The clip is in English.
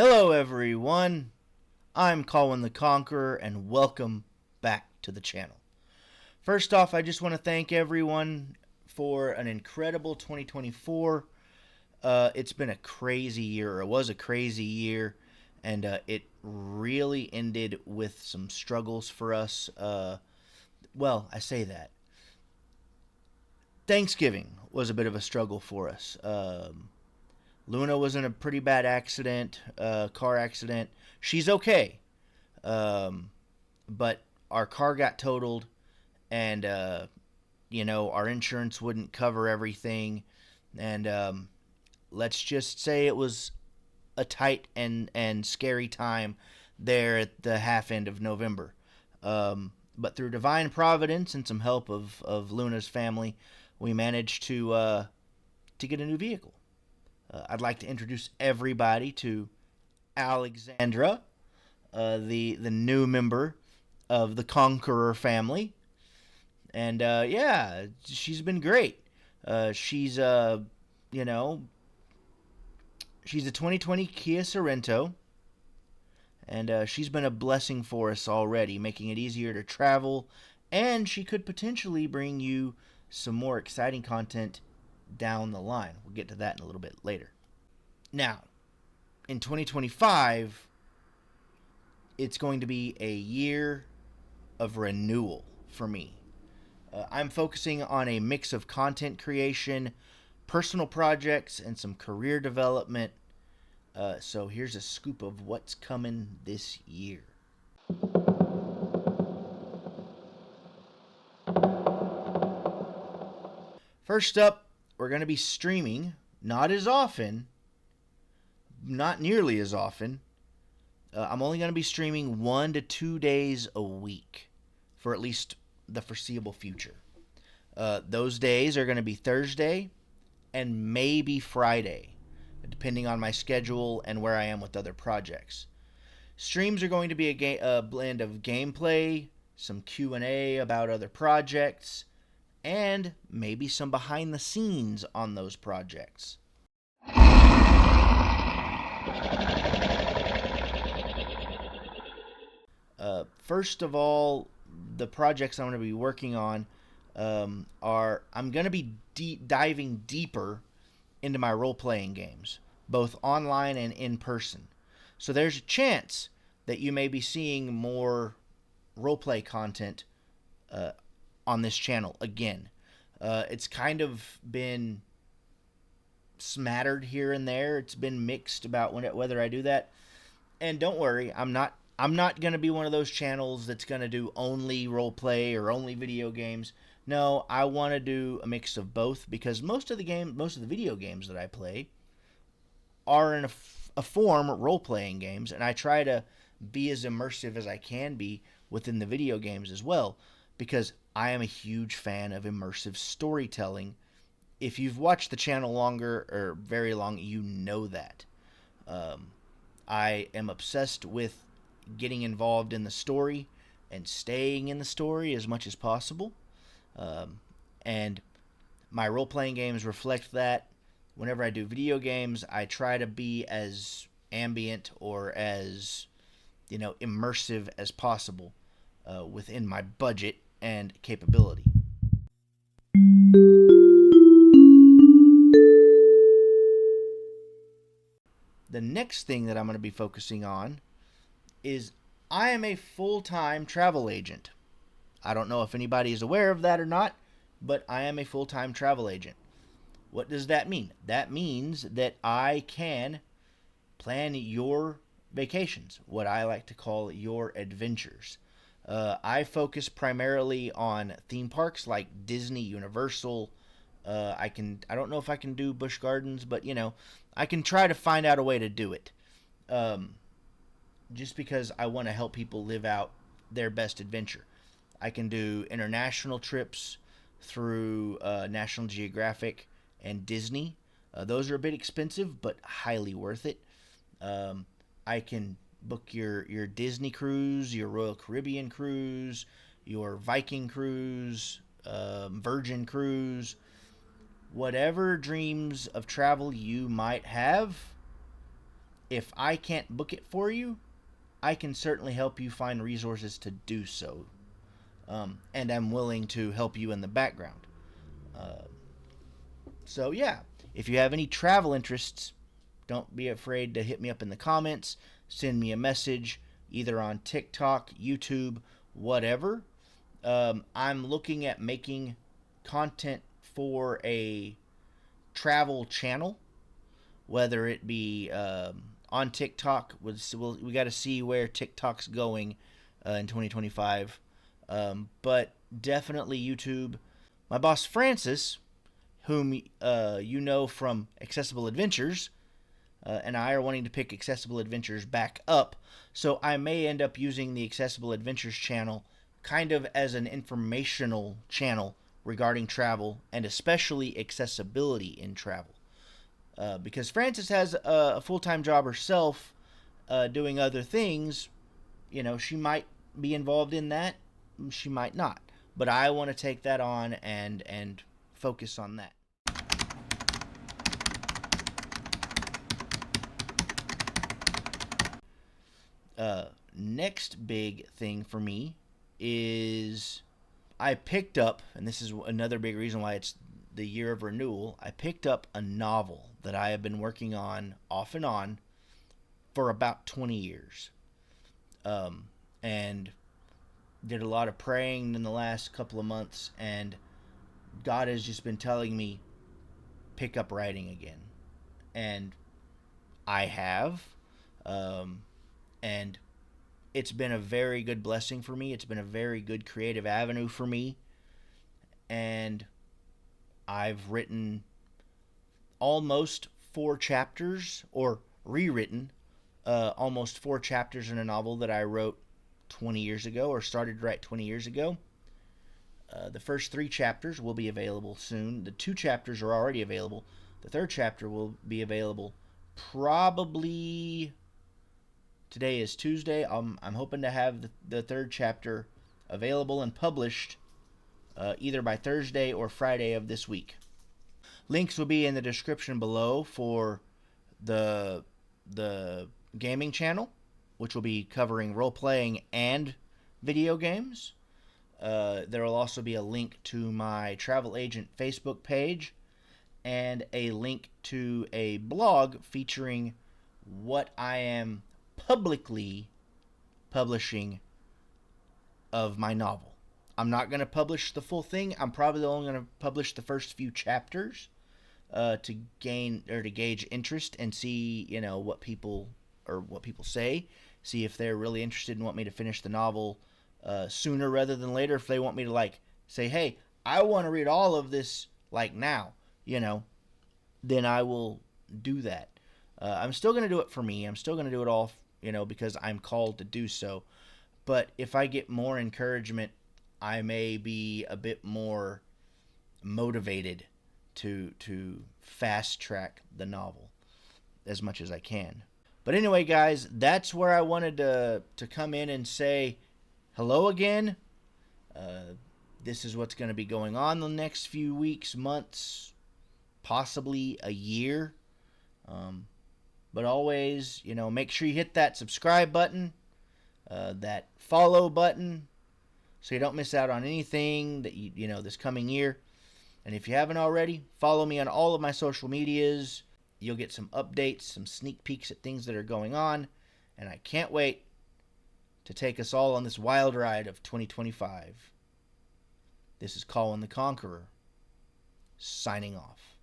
Hello, everyone. I'm Colin the Conqueror, and welcome back to the channel. First off, I just want to thank everyone for an incredible 2024. It's been a crazy year, or it was a crazy year, and it really ended with some struggles for us. Well, I say that. Thanksgiving was a bit of a struggle for us. Luna was in a pretty bad accident, car accident. She's okay. Um, but our car got totaled, and our insurance wouldn't cover everything, and let's just say it was a tight and scary time there at the half end of November. But through divine providence and some help of Luna's family, we managed to get a new vehicle. I'd like to introduce everybody to Alexandra, the new member of the Conqueror family, and yeah, she's been great. She's you know, she's a 2020 Kia Sorento, and she's been a blessing for us already, making it easier to travel, and she could potentially bring you some more exciting content down the line. We'll get to that in a little bit later. Now, in 2025, it's going to be a year of renewal for me. I'm focusing on a mix of content creation, personal projects, and some career development. So here's a scoop of what's coming this year. First up, we're going to be streaming, not as often, not nearly as often. I'm only going to be streaming 1 to 2 days a week for at least the foreseeable future. Those days are going to be Thursday and maybe Friday, depending on my schedule and where I am with other projects. Streams are going to be a blend of gameplay, some Q&A about other projects, and maybe some behind the scenes on those projects. First of all, the projects I'm going to be working on are I'm going to be diving deeper into my role playing games, both online and in person. So there's a chance that you may be seeing more roleplay content uh, on this channel again. It's kind of been smattered here and there. It's been mixed about whether I do that. And don't worry, I'm not going to be one of those channels that's going to do only roleplay or only video games. No, I want to do a mix of both because most of the video games that I play are in a form role playing games, and I try to be as immersive as I can be within the video games as well because I am a huge fan of immersive storytelling. If you've watched the channel longer or very long, you know that. Um, I am obsessed with getting involved in the story and staying in the story as much as possible. Um, and my role playing games reflect that. Whenever I do video games, I try to be as ambient or as immersive as possible within my budget and capability. The next thing that I'm going to be focusing on is I am a full time travel agent. I don't know if anybody is aware of that or not, but I am a full time travel agent. What does that mean? That means that I can plan your vacations, what I like to call your adventures. I focus primarily on theme parks like Disney, Universal. I don't know if I can do Busch Gardens, but I can try to find out a way to do it. Um, just because I want to help people live out their best adventure. I can do international trips through National Geographic and Disney. Those are a bit expensive, but highly worth it. Um, I can book your Disney cruise, your Royal Caribbean cruise, your Viking cruise, Virgin cruise, whatever dreams of travel you might have. if I can't book it for you, I can certainly help you find resources to do so. And I'm willing to help you in the background. Uh, so, yeah, if you have any travel interests, don't be afraid to hit me up in the comments, send me a message, either on TikTok, YouTube, whatever. I'm looking at making content for a travel channel, whether it be on TikTok. We got to see where TikTok's going in 2025. But definitely YouTube. My boss Francis, whom you know from Accessible Adventures, and I are wanting to pick Accessible Adventures back up. So I may end up using the Accessible Adventures channel kind of as an informational channel regarding travel and especially accessibility in travel. Because Frances has a full-time job herself doing other things, she might be involved in that, she might not. But I want to take that on and focus on that. Next big thing for me is I picked up, and this is another big reason why it's the year of renewal, I picked up a novel that I have been working on off and on for about 20 years. And did a lot of praying in the last couple of months, and God has just been telling me, pick up writing again. And I have. And it's been a very good blessing for me. It's been a very good creative avenue for me. And I've written almost 4 chapters, or rewritten almost 4 chapters in a novel that I wrote 20 years ago, or started to write 20 years ago. The first 3 chapters will be available soon. The 2 chapters are already available. The 3rd chapter will be available probably... Today is Tuesday. I'm hoping to have the 3rd chapter available and published either by Thursday or Friday of this week. Links will be in the description below for the gaming channel, which will be covering role-playing and video games. There will also be a link to my travel agent Facebook page and a link to a blog featuring what I am publicly publishing of my novel. I'm not going to publish the full thing. I'm probably only going to publish the first few chapters to gain or to gauge interest and see, what people say. See if they're really interested and want me to finish the novel sooner rather than later. If they want me to say, hey, I want to read all of this now, then I will do that. I'm still going to do it for me. I'm still going to do it all, because I'm called to do so. But if I get more encouragement, I may be a bit more motivated to fast track the novel as much as I can. But anyway, guys, that's where I wanted to come in and say hello again. This is what's going to be going on the next few weeks, months, possibly a year. But always, make sure you hit that subscribe button, that follow button, so you don't miss out on anything that this coming year. And if you haven't already, follow me on all of my social medias. You'll get some updates, some sneak peeks at things that are going on, and I can't wait to take us all on this wild ride of 2025. This is Colin the Conqueror, signing off.